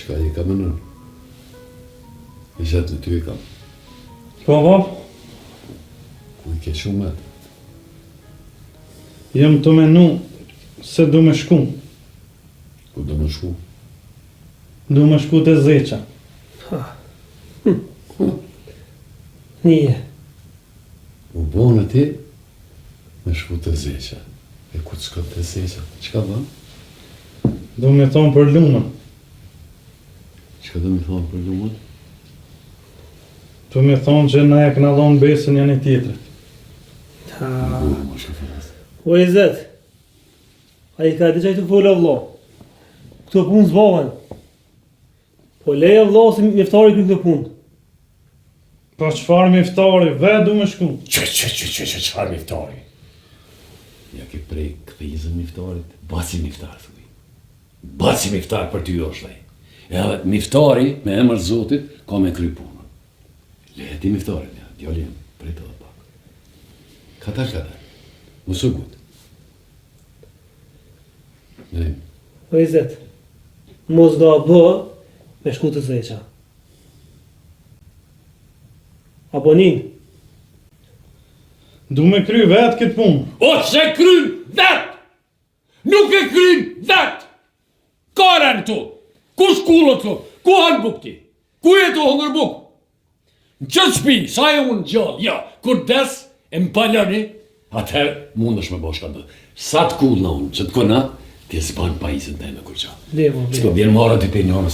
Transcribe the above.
Qka i ka mënën? I gjatë në ty i kam. Po, bab? Ku i ke shumë atë? Jam të menu se du me shku. Ku do më shku? Du me shku të Zeqa. Nije. U bonë ti me shku të Zeqa. E ku të shkot të Zeqa? Qka bën? Du me thonë për lumën. Qka do me thonë për lumën? Du me thonë që na e këna dhonë besën janë i tjetërit. Bu, më shka falas. O i zet, a i ka di që i të full e vlo. Këto punë zbohen. Po leja vlo se mjeftari këtë punë. Pa qëfar me iftari, vetë du me shku. Qfar miftari? Ja ke prej këthizën miftarit, baci miftar, thuj. Baci miftar për ty është dhej. Edhe miftari, me emër Zotit, ka me kry punën. Leheti miftarit, ja, djali jem, prej të dhe pak. Kata, mësë gut. Ne, O i zet, mos do a bë me shku të Zeqa. Apo nin? Du me kry vetë këtë punë. O se kryn vet! Nuk e kryn vet! Kara në tu! Ku shkullët tu? Ku hanë buk ti? Ku e tu hëngër buk? Në qëtë shpi, sa e unë gjallë, ja, kur des e më palani, atëherë mund është me boshka dhe. Sa të kull në unë, që të kona, ti e zbanë pajisën të e me kurqa. Levo, S'po bjenë marë të pe njërës.